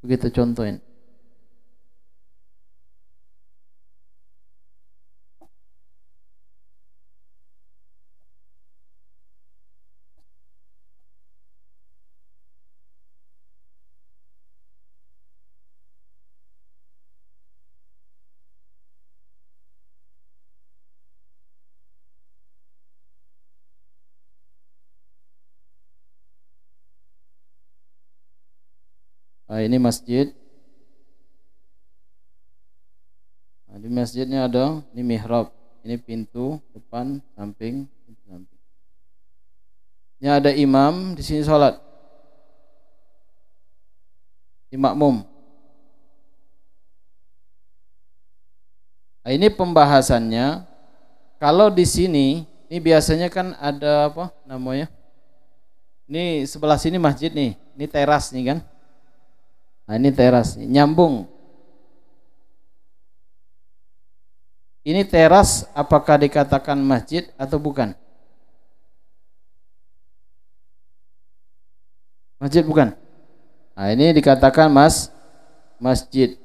Begitu contohin. Nah, ini masjid. Nah, di masjidnya ada ini mihrab, ini pintu depan, samping, pintu samping. Ini ada imam di sini sholat. Ini makmum. Nah, ini pembahasannya. Kalau di sini, ini biasanya kan ada apa namanya? Ini sebelah sini masjid nih, ini teras nih kan? Nah, ini teras, nih. Nyambung. Ini teras, apakah dikatakan masjid atau bukan? Masjid bukan? Nah, ini dikatakan masjid.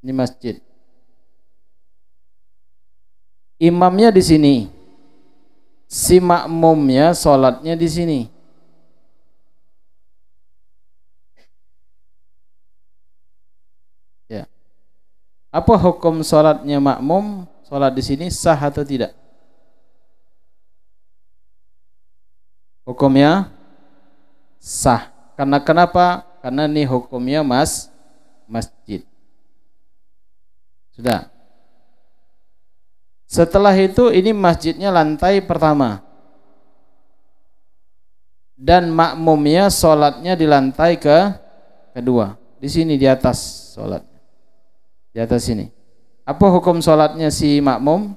Ini masjid. Imamnya di sini. Si makmumnya sholatnya di sini. Ya. Apa hukum sholatnya makmum? Sholat di sini sah atau tidak? Hukumnya sah. Karena kenapa? Karena ini hukumnya masjid. Sudah. Setelah itu ini masjidnya lantai pertama. Dan makmumnya sholatnya di lantai kedua. Di sini di atas sholatnya. Di atas sini. Apa hukum sholatnya si makmum?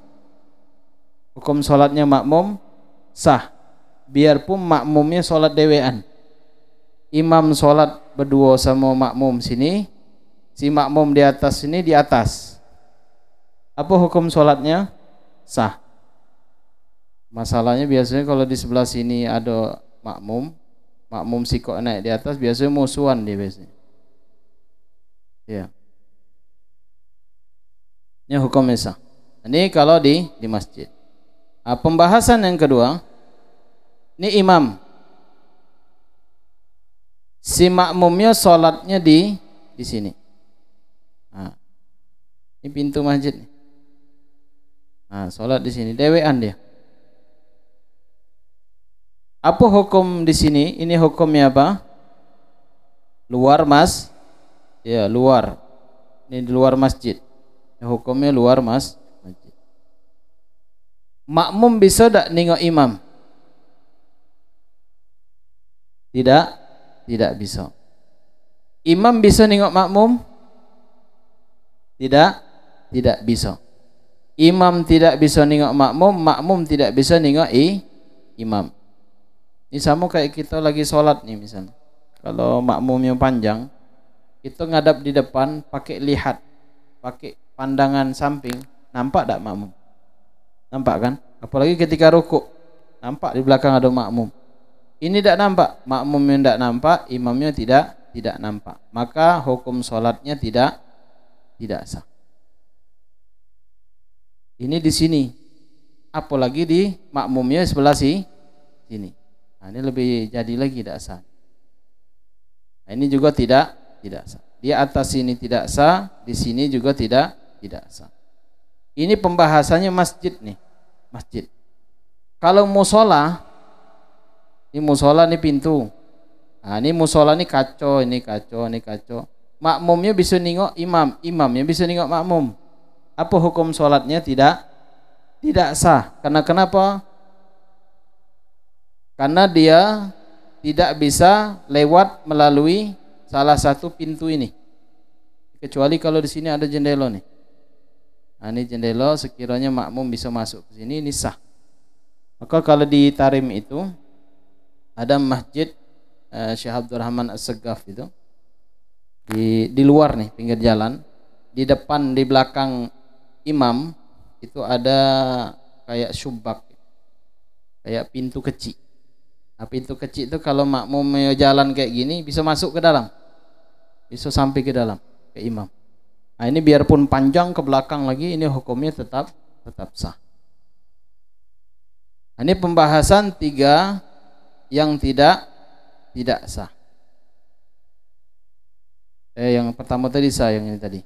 Hukum sholatnya makmum sah. Biarpun makmumnya sholat dewean. Imam sholat berdua sama makmum sini. Si makmum di atas sini di atas. Apa hukum sholatnya? Sah. Masalahnya biasanya kalau di sebelah sini ada makmum si kok naik di atas, biasanya musuhan dia biasanya. Ya. Ini hukumnya sah. Ini kalau di masjid. Nah, pembahasan yang kedua, ini imam. Si makmumnya sholatnya di sini. Nah, ini pintu masjid nih. Nah, sholat di sini, dewean dia. Apa hukum di sini? Ini hukumnya apa? Luar ya luar. Ini di luar masjid. Ini hukumnya luar masjid. Makmum bisa tak nengok imam? Tidak bisa. Imam bisa nengok makmum? Tidak bisa. Imam tidak bisa nengok makmum, makmum tidak bisa nengok imam. Ini sama kayak kita lagi sholat nih misalnya. Kalau makmumnya panjang, kita ngadap di depan pakai lihat, pakai pandangan samping, nampak tak makmum? Nampak kan? Apalagi ketika rukuk, nampak di belakang ada makmum. Ini tidak nampak, makmumnya tidak nampak, imamnya tidak nampak. Maka hukum sholatnya tidak sah. Ini di sini, apalagi di makmumnya sebelah sini. Nah, ini lebih jadi lagi tidak sah. Nah, ini juga tidak sah. Di atas sini tidak sah, di sini juga tidak sah. Ini pembahasannya masjid nih, masjid. Kalau musola, ini musola ini pintu. Nah, ini musola ini kaco, ini kaco, ini kaco. Makmumnya bisa nengok imam, imamnya bisa nengok makmum. Apa hukum sholatnya? Tidak sah. Karena kenapa? Karena dia tidak bisa lewat melalui salah satu pintu ini. Kecuali kalau di sini ada jendela nih. Nah, ini jendela, sekiranya makmum bisa masuk ke sini, ini sah. Maka kalau di Tarim itu ada masjid Syekh Abdurrahman As-Segaf itu di luar nih, pinggir jalan. Di depan, di belakang imam itu ada kayak syubak, kayak pintu kecil. Nah, pintu kecil itu kalau makmum jalan kayak gini bisa masuk ke dalam, bisa sampai ke dalam ke imam. Nah, ini biarpun panjang ke belakang lagi, ini hukumnya tetap sah. Nah, ini pembahasan 3 yang tidak sah. Yang pertama tadi sah, yang ini tadi.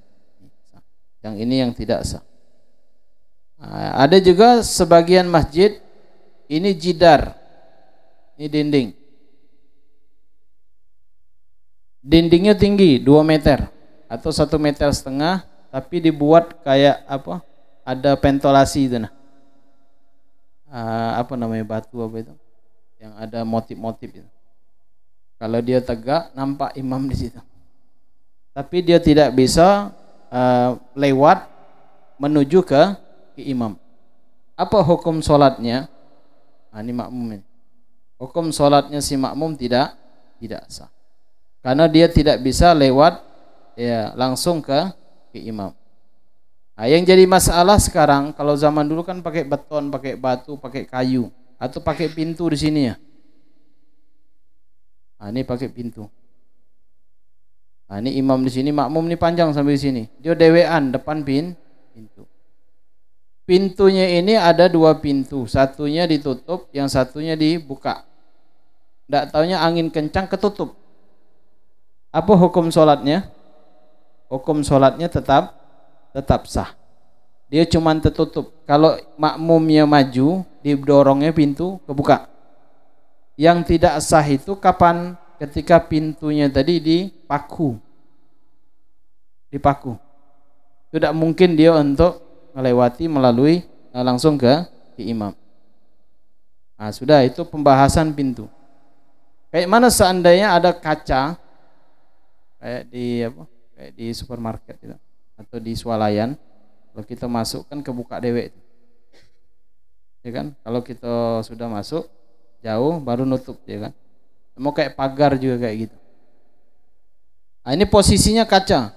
Yang ini yang tidak sah. Nah, ada juga sebagian masjid ini jidar. Ini dinding. Dindingnya tinggi 2 meter atau 1,5 meter, tapi dibuat kayak apa? Ada ventilasi itu nah. Apa namanya, batu apa itu? Yang ada motif-motif itu. Kalau dia tegak nampak imam di situ. Tapi dia tidak bisa lewat menuju ke imam. Apa hukum sholatnya? Nah, ini makmum ini. Hukum sholatnya si makmum tidak sah. Karena dia tidak bisa lewat ya langsung ke imam. Nah, yang jadi masalah sekarang, kalau zaman dulu kan pakai beton, pakai batu, pakai kayu, atau pakai pintu di sini ya. Nah, ini pakai pintu. Nah, ini imam di sini, makmum ini panjang sampai di sini. Dia dewean depan pintu. Pintunya ini ada 2 pintu, satunya ditutup, yang satunya dibuka. Tidak taunya angin kencang ketutup. Apa hukum sholatnya? Hukum sholatnya tetap sah. Dia cuma tertutup. Kalau makmumnya maju, didorongnya pintu kebuka. Yang tidak sah itu kapan? Ketika pintunya tadi dipaku. Tidak mungkin dia untuk melewati melalui langsung ke imam. Nah, sudah itu pembahasan pintu. Kayak mana seandainya ada kaca kayak di supermarket gitu, atau di swalayan, kalau kita masukkan kebuka dewek itu. Ya kan? Kalau kita sudah masuk jauh baru nutup, ya kan? Mau kayak pagar juga kayak gitu. Nah, ini posisinya kaca.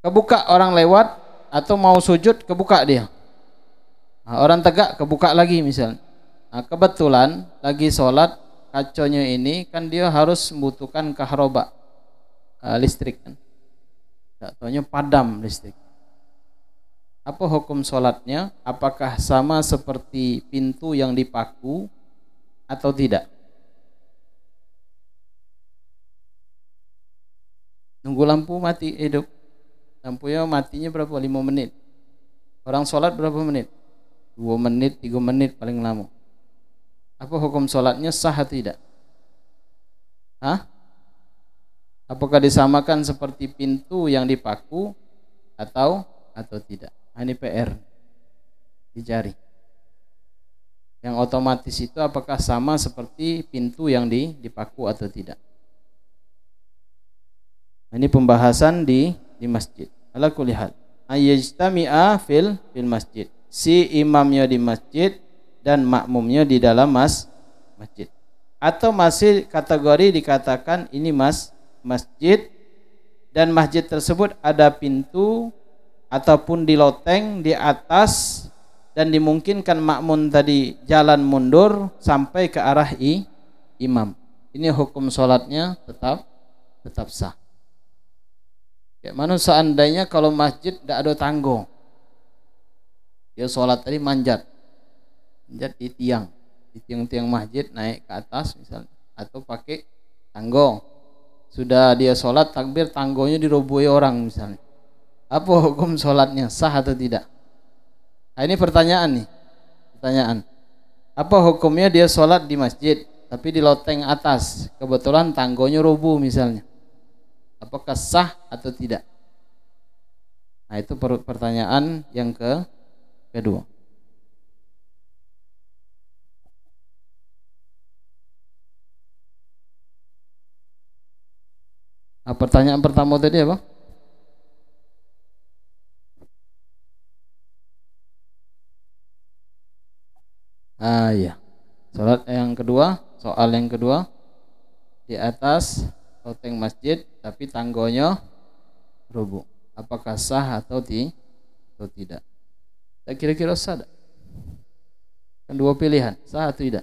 Kebuka orang lewat atau mau sujud kebuka dia. Nah, orang tegak kebuka lagi misalnya. Nah, kebetulan lagi sholat, kacanya ini kan dia harus membutuhkan kahrobak, listrik kan. Tak taunya padam listrik. Apa hukum sholatnya? Apakah sama seperti pintu yang dipaku atau tidak? Nunggu lampu mati hidup. Lampunya matinya berapa? 5 menit. Orang sholat berapa menit? 2 menit, 3 menit paling lama. Apa hukum sholatnya, sah atau tidak? Apakah disamakan seperti pintu yang dipaku atau tidak? Ini PR dicari. Yang otomatis itu apakah sama seperti pintu yang dipaku atau tidak? Ini pembahasan di masjid. Ala kulli hal, ayyajtami'a fil masjid. Si imamnya di masjid dan makmumnya di dalam masjid. Atau masih kategori dikatakan ini masjid, dan masjid tersebut ada pintu ataupun di loteng di atas, dan dimungkinkan makmum tadi jalan mundur sampai ke arah imam. Ini hukum sholatnya tetap sah. Kayak mana seandainya kalau masjid tidak ada tangga, dia sholat tadi manjat di tiang masjid, naik ke atas misalnya, atau pakai tangga. Sudah dia sholat takbir, tanggonya dirobohi orang misalnya. Apa hukum sholatnya, sah atau tidak? Nah, ini pertanyaan. Apa hukumnya dia sholat di masjid tapi di loteng atas, kebetulan tanggonya roboh misalnya, apakah sah atau tidak? Nah, itu pertanyaan yang kedua. Nah, pertanyaan pertama tadi apa? Iya. Soal yang kedua di atas loteng masjid tapi tanggonya roboh. Apakah sah atau tidak? Kira-kira sah? Kan dua pilihan, sah atau tidak?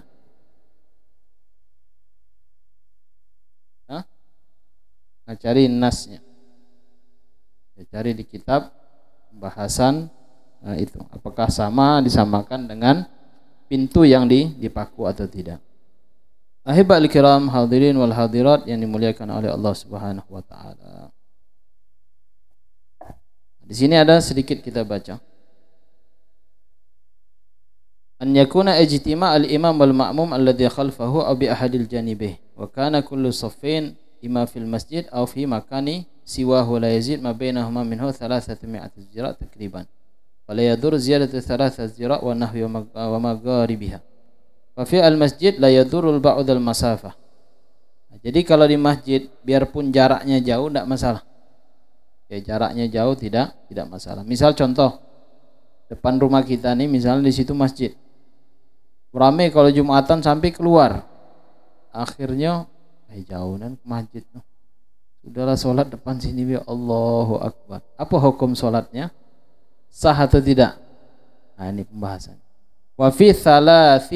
Hah? Nah, cari nasnya. Ya, cari di kitab pembahasan itu. Apakah disamakan dengan pintu yang dipaku atau tidak? Ahibal kiram hadirin wal hadirat yang dimuliakan oleh Allah Subhanahu wa taala. Di sini ada sedikit kita baca. An yakuna ijtima' al-imam wal ma'mum alladhi khalfahu aw bi ahadil janibih wa kana kullu saffin imma fil masjid aw fi makani siwahu la yazid ma bainahuma minhu 300 zira' takriban. Wa la yadur ziyadatu 3 zira' wa nahwi wa magharibiha. Wa fi al-masjid la yadurul ba'd al-masafah. Jadi kalau di masjid biarpun jaraknya jauh tidak masalah. Ya, jaraknya jauh tidak masalah. Misal contoh depan rumah kita nih, misalnya di situ masjid. Ramai kalau Jumatan sampai keluar. Akhirnya jauhan ke masjid. Sudahlah sholat depan sini, ya Allahu Akbar. Apa hukum sholatnya? Sah atau tidak? Nah, ini pembahasan. Wa fi 300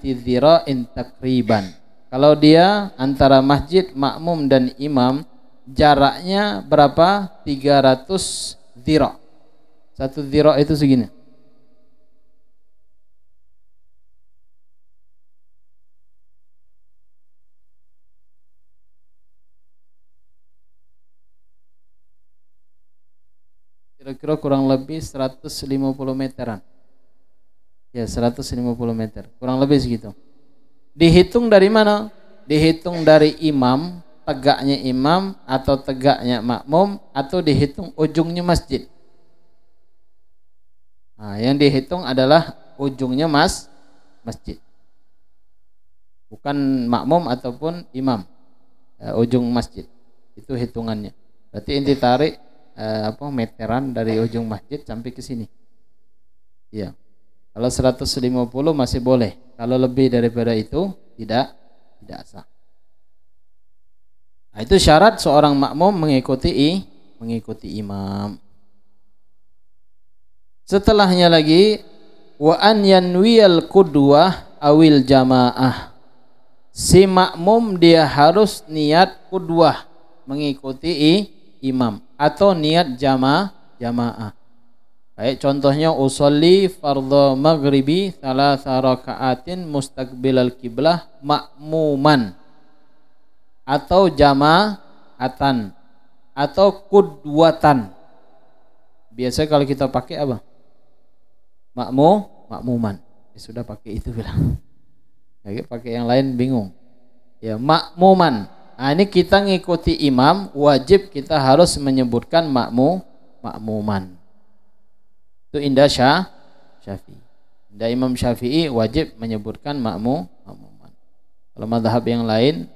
dzira'in takriban. Kalau dia antara masjid, makmum dan imam jaraknya berapa? 300 dzira'. Satu dzira' itu segini. Kira-kira kurang lebih 150 meteran. Ya, 150 meter. Kurang lebih segitu. Dihitung dari mana? Dihitung dari imam, tegaknya imam atau tegaknya makmum, atau dihitung ujungnya masjid. Nah, yang dihitung adalah ujungnya masjid. Bukan makmum ataupun imam. Ujung masjid. Itu hitungannya. Berarti inti tarik meteran dari ujung masjid sampai ke sini. Iya. Kalau 150 masih boleh. Kalau lebih daripada itu tidak sah. Nah, itu syarat seorang makmum mengikuti imam. Setelahnya lagi wa an yanwiyal qudwah awil jamaah. Si makmum dia harus niat qudwah, mengikuti imam, atau niat jamaah. Baik, contohnya usolli fardhu maghribi 3 raka'atin mustaqbilal qiblah makmuman, atau jama'atan, atau qudwatan. Biasa kalau kita pakai apa? Makmuman. Ya, sudah pakai itu bilang. Ya, pakai yang lain bingung. Ya, makmuman. Nah, ini kita ngikuti imam, wajib kita harus menyebutkan makmuman. Itu indah Syafi'i. Indah Imam Syafi'i wajib menyebutkan makmuman. Kalau mazhab yang lain,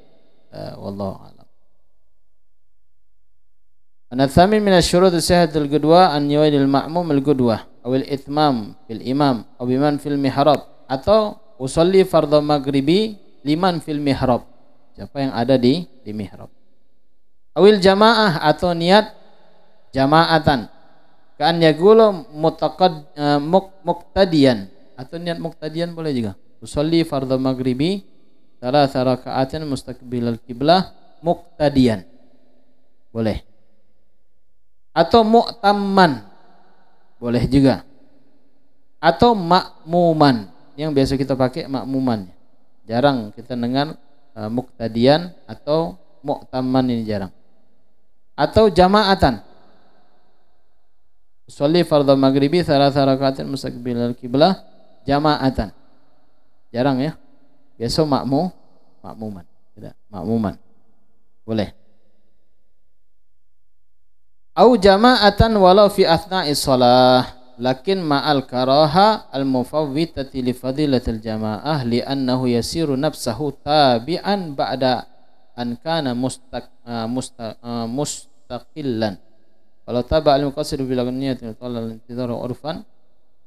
wallahu a'lam. An-tsamin min asy-syurut as-sihhatul qudwah an yu'idil ma'mum al-qudwah aw al-itmam fil imam aw biman fil mihrab, atau usolli fardhu maghribi liman fil mihrab. Siapa yang ada di mihrab. Awil jamaah, atau niat jamaatan. Kan yaqulu muqtadiyan, atau niat muqtadiyan boleh juga. Usolli fardhu maghribi 3 raka'atin mustaqbilal qiblah muqtadiyan. Boleh. Atau mu'tamman. Boleh juga. Atau makmuman. Yang biasa kita pakai makmuman. Jarang kita dengar muqtadiyan atau mu'tamman, ini jarang. Atau jama'atan. Sholli fardhu maghribi 3 raka'atin mustaqbilal qiblah jama'atan. Jarang ya. Biasa makmuman. Tidak, makmuman. Boleh. Au jama'atan walau fi athna'is shalah, lakin ma'al karaha al-mufawwitati li fadilatil jama'ah li'annahu yasiru nafsahu tabi'an ba'da an kana mustaqillan. Walau taba al-muqasid bil niyatin talal intidhar urfan,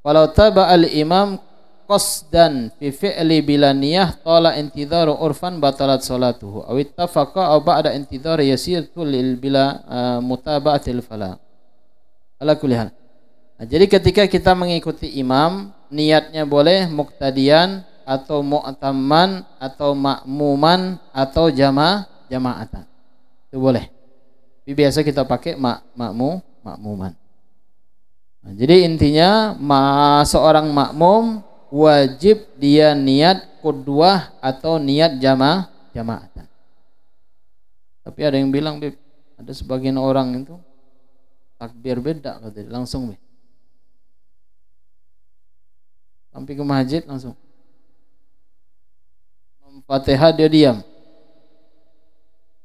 walau taba al-imam qasdan fi fi'li bila niyah tala intidhar urfan batalat salatuhu aw ittafaqa aw ba'da intidhar yasir tulil bila mutaba'atil fala. Ala kulli hal. Nah, jadi ketika kita mengikuti imam, niatnya boleh muqtadiyan atau mu'tamman atau makmuman atau jamaatan. Itu boleh. Tapi biasa kita pakai makmuman. Nah, jadi intinya seorang makmum wajib dia niat qudwah atau niat jamaatan. Tapi ada yang bilang, Beb, ada sebagian orang itu takbir beda katanya, langsung Beb. Sampai ke masjid langsung. Fatihah dia diam.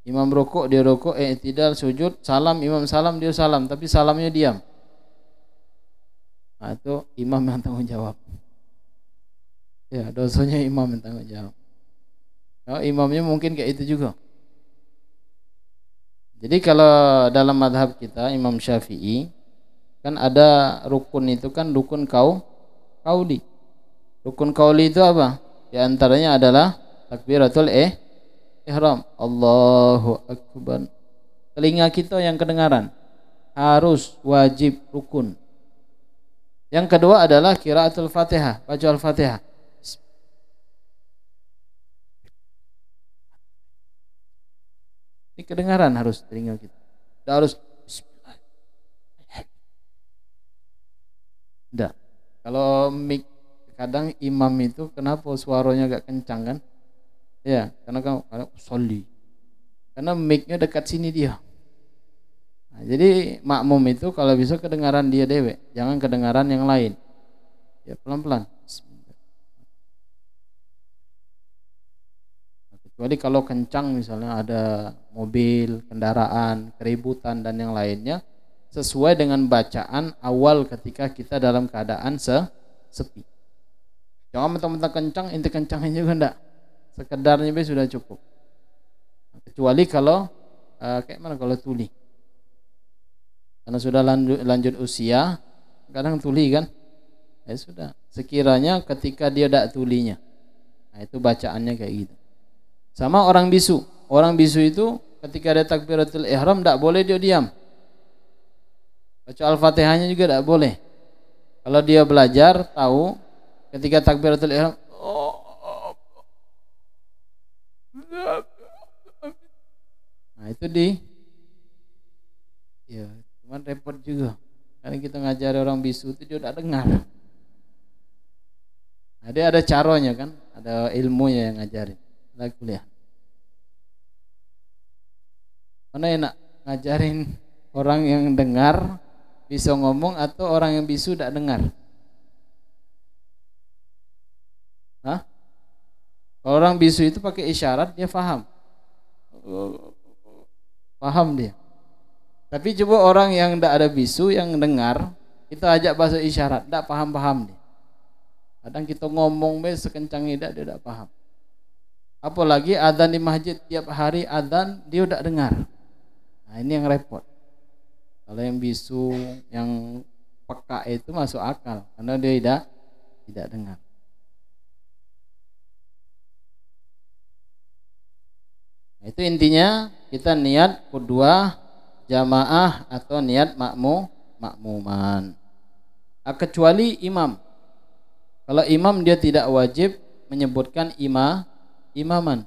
Imam rukuk dia rukuk, i'tidal sujud, salam imam salam dia salam, tapi salamnya diam. Nah, itu imam yang tanggung jawab. Ya, dosanya imam yang tanggung jawab. Nah, imamnya mungkin kayak itu juga. Jadi kalau dalam madhab kita Imam Syafi'i kan ada rukun itu kan rukun qauli. Rukun qauli itu apa? Di antaranya adalah takbiratul ihram. Allahu akbar. Telinga kita yang kedengaran harus wajib rukun. Yang kedua adalah qiraatul Fatihah, baca Al-Fatihah. Ini kedengaran harus telinga kita. Tidak harus tidak. Kalau mik kadang imam itu kenapa suaranya agak kencang kan? Ya, karena sholli. Karena mic-nya dekat sini dia. Nah, jadi makmum itu kalau bisa kedengaran dia dewek, jangan kedengaran yang lain. Ya, pelan-pelan. Kecuali kalau kencang misalnya ada mobil, kendaraan, keributan dan yang lainnya sesuai dengan bacaan awal ketika kita dalam keadaan sepi. Jangan mentang-mentang kencang, inti kencangin juga enggak. Sekedarnya sudah cukup. Kecuali kalau kayak mana kalau tuli. Karena sudah lanjut usia, kadang tuli kan. Ya sudah, sekiranya ketika dia tidak tulinya. Nah, itu bacaannya kayak gitu. Sama orang bisu. Orang bisu itu ketika ada takbiratul ihram tidak boleh dia diam. Baca Al-Fatihahnya juga tidak boleh. Kalau dia belajar tahu ketika takbiratul ihram nah itu ya cuman repot juga. Karena kita ngajari orang bisu itu dia tidak dengar. Nah, dia ada caranya kan, ada ilmunya yang ngajarin. Lagi kuliah. Mana enak ngajarin orang yang dengar bisa ngomong atau orang yang bisu tidak dengar? Hah? Kalau orang bisu itu pakai isyarat dia paham. Paham dia. Tapi coba orang yang tidak ada bisu yang dengar, kita ajak bahasa isyarat, tidak paham dia. Kadang kita ngomong sekencang dia tidak paham. Apalagi adzan di masjid tiap hari adzan dia tidak dengar. Nah, ini yang repot. Kalau yang bisu, yang peka itu masuk akal karena dia tidak dengar. Nah, itu intinya kita niat kedua jamaah atau niat makmuman. Kecuali imam. Kalau imam dia tidak wajib menyebutkan imaman.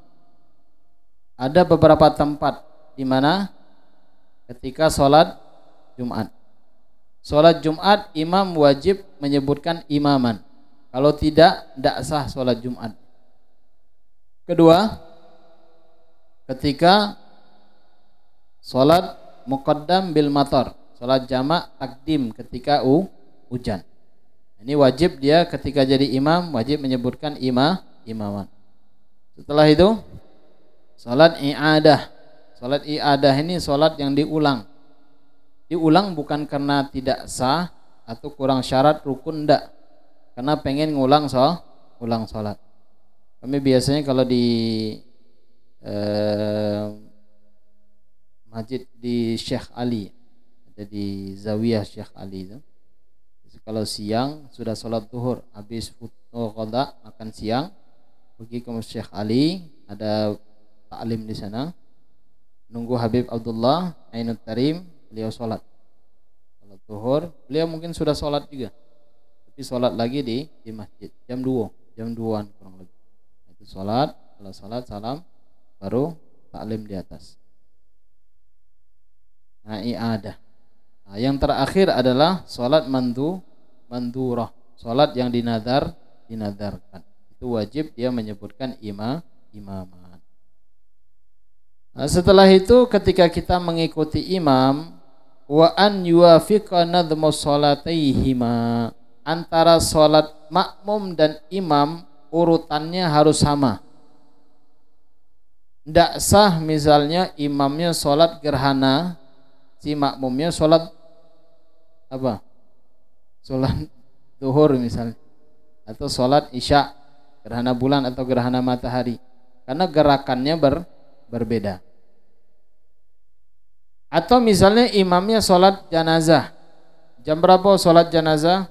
Ada beberapa tempat di mana ketika sholat Jumat. Sholat Jumat imam wajib menyebutkan imaman. Kalau tidak sah sholat Jumat. Kedua, ketika sholat muqaddam bil matar, sholat jamak takdim ketika hujan. Ini wajib dia ketika jadi imam wajib menyebutkan imaman. Setelah itu sholat i'adah. Sholat i'adah ini sholat yang diulang. Diulang bukan karena tidak sah atau kurang syarat rukun, enggak. Karena pengen ngulang sholat. Kami biasanya kalau di masjid di Syekh Ali, ada di Zawiyah Syekh Ali itu. Kalau siang sudah sholat zuhur, habis qada makan siang, pergi ke Syekh Ali, ada taklim di sana. Nunggu Habib Abdullah Ainut Tarim, beliau sholat zuhur. Beliau mungkin sudah sholat juga. tapi sholat lagi di masjid jam 2an kurang lebih. Itu sholat, kalau sholat salam baru taklim di atas. Nah, i'adah. Nah, yang terakhir adalah sholat mandurah, sholat yang dinadarkan. Itu wajib dia menyebutkan imaman. Nah, setelah itu ketika kita mengikuti imam, wa an yuwafiqa nadhmu sholataihima, antara sholat makmum dan imam urutannya harus sama. Tidak sah misalnya imamnya sholat gerhana, si makmumnya sholat apa? Sholat zuhur misalnya, atau sholat isya, gerhana bulan atau gerhana matahari, karena gerakannya berbeda. Atau misalnya imamnya sholat janazah, jam berapa sholat janazah?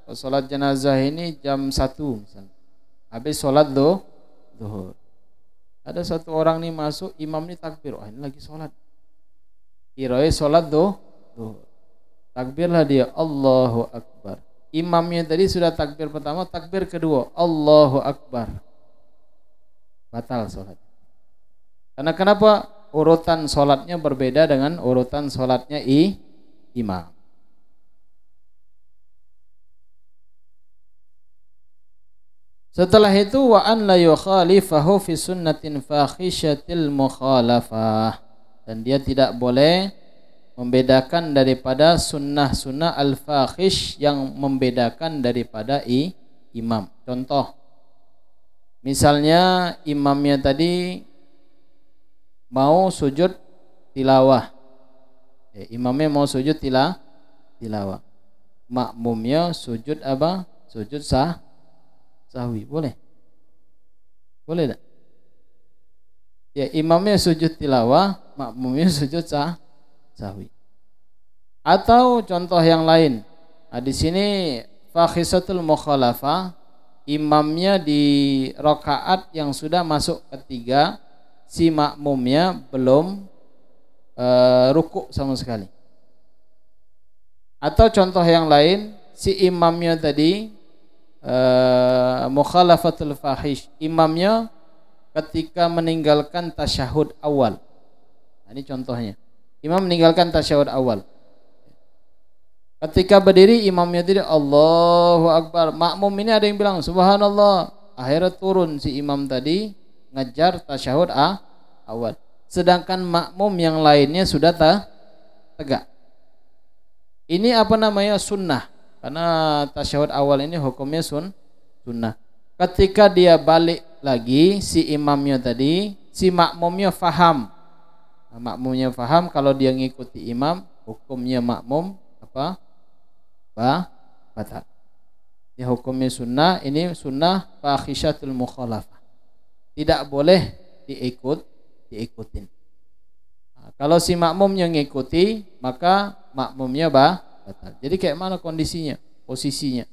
Sholat janazah ini jam 1 misalnya, habis sholat zuhur. Ada satu orang nih masuk, imam nih takbir, ini lagi sholat, kirain sholat zuhur, takbirlah dia, Allahu Akbar. Imamnya tadi sudah takbir pertama, takbir kedua, Allahu Akbar, batal sholat. Karena kenapa? Urutan sholatnya berbeda dengan urutan sholatnya imam. Setelah itu wa an la yukhalifahu fi sunnatin fakhishatil mukhalafah, dan dia tidak boleh membedakan daripada sunnah-sunnah al-fakhish yang membedakan daripada imam. Contoh, misalnya imamnya tadi mau sujud tilawah, imamnya mau sujud tilawah, makmumnya sujud apa? Sujud sahwi, boleh tak? Ya, imamnya sujud tilawah, makmumnya sujud sahwi. Atau contoh yang lain, nah, di sini fakhisatul mukhalafah, imamnya di rakaat yang sudah masuk ketiga, si makmumnya belum rukuk sama sekali. Atau contoh yang lain, si imamnya tadi mukhalafatul fahish, imamnya ketika meninggalkan tasyahud awal. Nah, ini contohnya, imam meninggalkan tasyahud awal. Ketika berdiri imamnya tadi Allahu Akbar, makmum ini ada yang bilang subhanallah, akhirnya turun si imam tadi ngejar tasyahud awal, sedangkan makmum yang lainnya sudah tegak. Ini apa namanya? Sunnah, karena tasyahud awal ini hukumnya sunnah. Ketika dia balik lagi, si imamnya tadi, si makmumnya faham. Nah, makmumnya faham kalau dia ngikuti imam, hukumnya makmum apa? Batal. Ini hukumnya sunnah, ini sunnah fakhishatul mukhalafah. Tidak boleh diikutin. Nah, kalau si makmum yang ngikuti, maka makmumnya batal. Jadi kayak mana kondisinya, posisinya?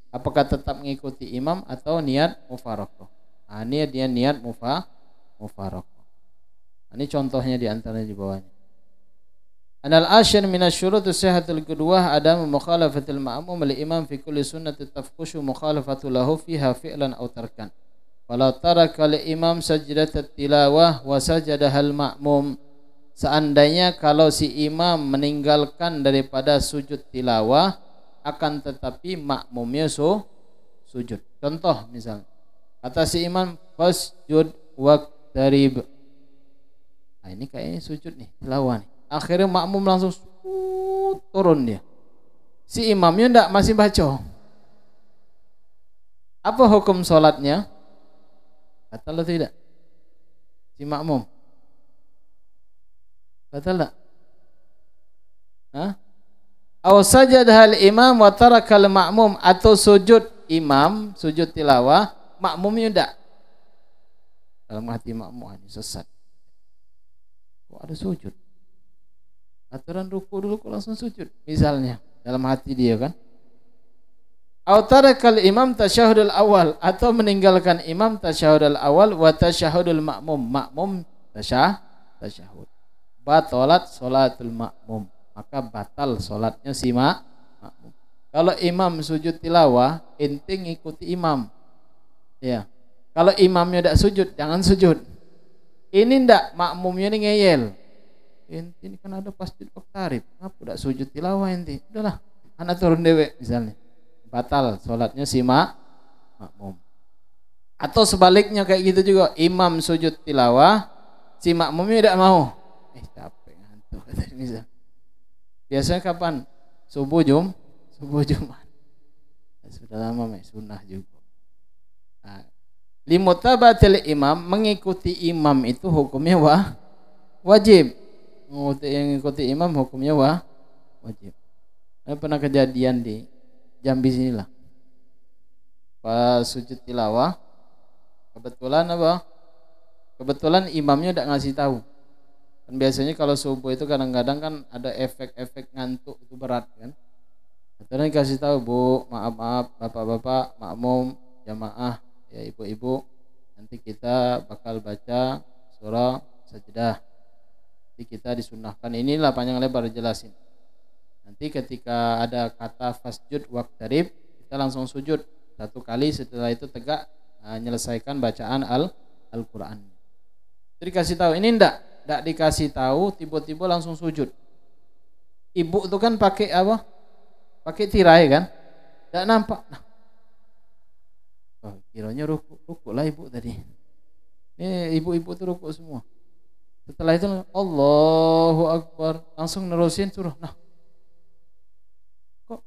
Apakah tetap mengikuti imam atau niat mufaraqah? Nah, ini dia niat mufaraqah. Nah, ini contohnya di antara di bawahnya. Anal asyir minasyurutu sihhatul qudwah adam mukhalafatil ma'mum li imam fi kulli sunnati tafqushu mukhalafatu lahu fiha fi'lan aw tarkan. Walau taraka al-imam sajdatat tilawah wa sajadahal ma'mum. Seandainya kalau si imam meninggalkan daripada sujud tilawah, akan tetapi makmumnya sujud. Contoh misalnya, kata si imam fasjud waqtarib. Nah, ini kayaknya sujud nih, tilawah nih. Akhirnya makmum langsung turun dia. Si imamnya enggak, masih baca. Apa hukum sholatnya? Batal atau tidak? Si makmum batal tak? Aw sajadahal imam wa tarakal ma'mum, atau sujud imam, sujud tilawah, makmumnya enggak. Dalam hati makmum ini sesat. Kok ada sujud? Aturan ruku dulu kok langsung sujud. Misalnya dalam hati dia kan. Aw tarakal imam tasyahudul awal, atau meninggalkan imam tasyahudul awal wa tasyahudul makmum, makmum tasyahud. Batalat sholatul makmum, maka batal sholatnya si makmum. Kalau imam sujud tilawah, ente ngikuti imam. Ya. Kalau imamnya tidak sujud, jangan sujud. Ini ndak, makmumnya ini ngeyel. Ente ini kan ada pasjid waktarib, apa tidak sujud tilawah ente? Udahlah, anak turun dewek misalnya. Batal sholatnya si makmum. Atau sebaliknya kayak gitu juga, imam sujud tilawah, si makmumnya tidak mau. Capek ngantuk misal. Biasanya kapan? Subuh Jumat. Sudah lama sunnah juga. Nah, limutabatil imam, mengikuti imam itu hukumnya wajib. Mengikuti imam hukumnya wajib. Pernah kejadian di Jambi sinilah. Pas sujud tilawah, kebetulan imamnya tidak ngasih tahu. Kan biasanya kalau subuh itu kadang-kadang kan ada efek-efek ngantuk itu berat kan. Kebetulan dikasih tahu, Bu, maaf bapak-bapak, makmum, jamaah, ya ibu-ibu, nanti kita bakal baca surah Sajdah. Nanti kita disunnahkan, inilah panjang lebar jelasin. Nanti ketika ada kata fasjud waqtarib, kita langsung sujud 1 kali, setelah itu tegak menyelesaikan bacaan Al-Qur'an. Jadi dikasih tahu, ini enggak dikasih tahu, tiba-tiba langsung sujud. Ibu itu kan pakai apa? Pakai tirai kan? Enggak nampak. Nah, kiranya ruku lah ibu tadi. Ini ibu-ibu tuh ruku semua. Setelah itu Allahu Akbar, langsung nerusin suruh. Nah, kok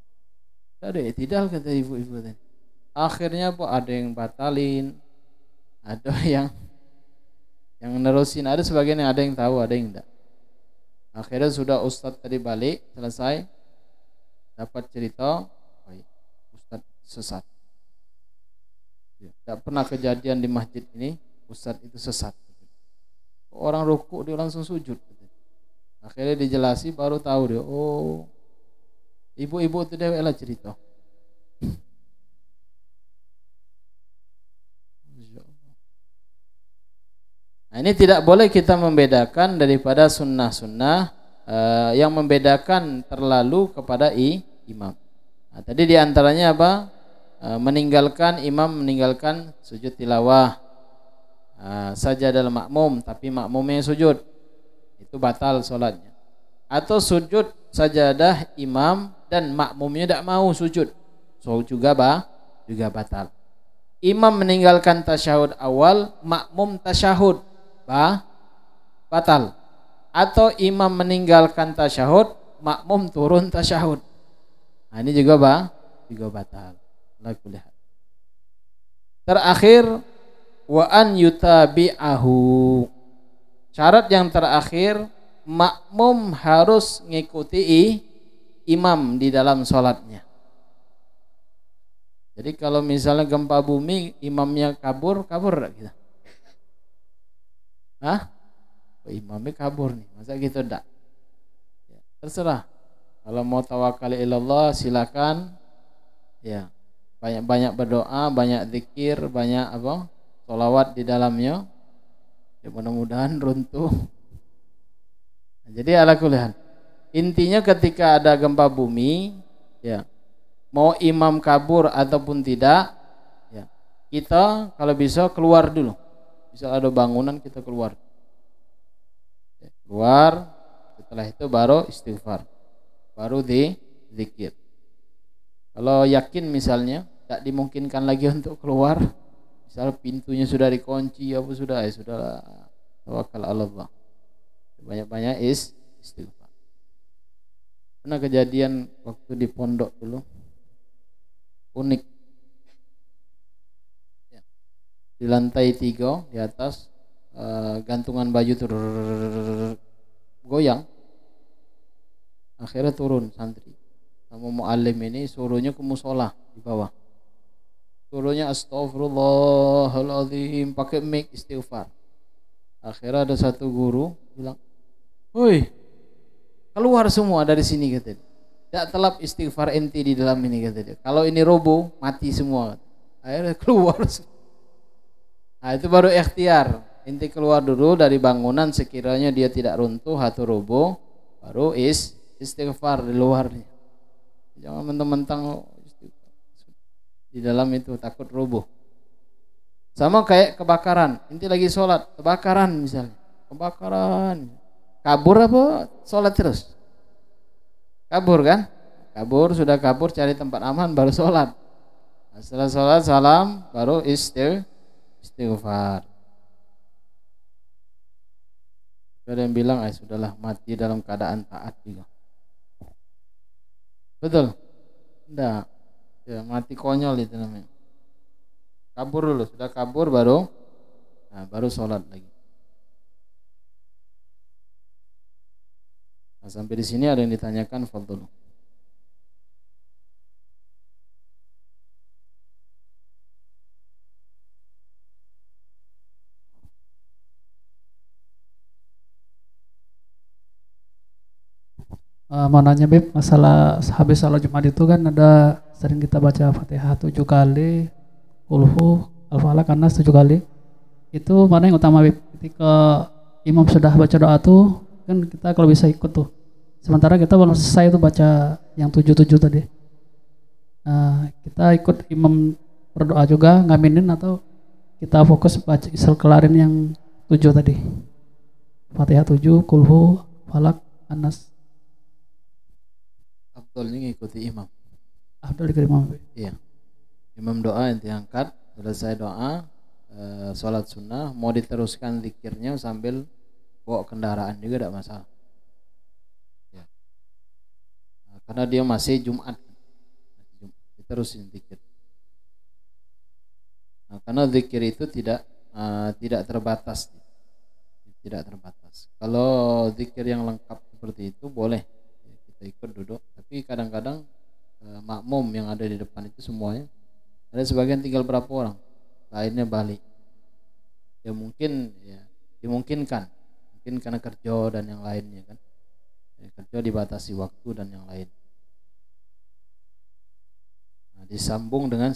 ada i'tidal kata ibu-ibu tadi. Akhirnya ada yang batalin, ada yang nerusin, ada sebagian yang ada yang tahu, ada yang enggak. Akhirnya sudah Ustadz tadi balik, selesai, dapat cerita, Ustadz sesat. Tidak pernah kejadian di masjid ini Ustadz itu sesat. Orang ruku dia langsung sujud. Akhirnya dijelasi baru tahu dia, oh ibu-ibu itu dewek lah cerita. Nah, ini tidak boleh kita membedakan daripada sunnah-sunnah yang membedakan terlalu kepada imam. Nah, tadi diantaranya apa? Meninggalkan sujud tilawah saja dalam makmum, tapi makmumnya sujud, itu batal sholatnya. Atau sujud sajadah imam dan makmumnya tidak mau sujud, juga batal. Imam meninggalkan tasyahud awal, makmum tasyahud, batal. Atau imam meninggalkan tasyahud, makmum turun tasyahud. Nah, ini juga batal. Terakhir, wa an yutabi'ahu. Syarat yang terakhir, makmum harus ngikuti imam di dalam sholatnya. Jadi kalau misalnya gempa bumi, imamnya kabur gitu. Imamnya kabur nih, masa gitu enggak? Ya, terserah. Kalau mau tawakal ilallah silakan. Ya, banyak-banyak berdoa, banyak zikir, banyak sholawat di dalamnya. Ya, mudah-mudahan runtuh. Nah, jadi ala kulli hal, intinya ketika ada gempa bumi, ya, mau imam kabur ataupun tidak, ya, kita kalau bisa keluar dulu. Bisa ada bangunan kita keluar. Ya, keluar, setelah itu baru istighfar, baru zikir. Kalau yakin misalnya tak dimungkinkan lagi untuk keluar, misal pintunya sudah dikunci sudah tawakal Allah. Banyak-banyak istighfar. Pernah kejadian waktu di pondok dulu unik. Ya. Di lantai 3 di atas gantungan baju goyang. Akhirnya turun santri sama muallim ini, suruhnya ke musola di bawah. Suruhnya astagfirullahaladzim, pakai mic istighfar. Akhirnya ada satu guru bilang, "Woi, keluar semua dari sini," kata dia. "Tidak telap istighfar enti di dalam ini," kata dia. "Kalau ini roboh, mati semua." Akhirnya keluar. Nah, itu baru ikhtiar. Enti keluar dulu dari bangunan, sekiranya dia tidak runtuh atau roboh, baru istighfar di luarnya. Jangan mentang-mentang di dalam itu takut rubuh. Sama kayak kebakaran. Inti lagi sholat, kebakaran misalnya. Kebakaran. Kabur apa? Sholat terus. Kabur kan? Kabur, sudah kabur cari tempat aman baru sholat. Nah, setelah sholat salam baru istighfar. Ada yang bilang, sudahlah mati dalam keadaan taat juga. Betul? Enggak. Ya, mati konyol itu namanya. Kabur dulu, sudah kabur baru sholat lagi. Nah, sampai di sini ada yang ditanyakan, fadhlu. Mau nanya Beb, masalah habis salat Jumat itu kan ada sering kita baca Fatihah 7 kali, Qulhu, Al-Falaq, An-Nas 7 kali. Itu mana yang utama Beb? Ketika imam sudah baca doa tuh kan kita kalau bisa ikut tuh. Sementara kita belum selesai tuh baca yang 7 tadi. Kita ikut imam berdoa juga ngaminin atau kita fokus baca kelarin yang 7 tadi. Fatihah 7, Qulhu, Falaq, An-Nas. Afdolnya ngikuti imam. Afdol ikut imam. Iya. Imam doa yang diangkat, selesai doa, sholat sunnah, mau diteruskan zikirnya sambil bawa kendaraan juga tidak masalah. Ya. Nah, karena dia masih Jumat, diterusin zikir. Nah, karena zikir itu tidak terbatas, tidak terbatas. Kalau zikir yang lengkap seperti itu boleh ya, kita ikut duduk. Tapi kadang-kadang makmum yang ada di depan itu semuanya, ada sebagian tinggal berapa orang, lainnya balik. Ya mungkin ya dimungkinkan, mungkin karena kerja dan yang lainnya kan, ya, kerja dibatasi waktu dan yang lain. Nah, disambung dengan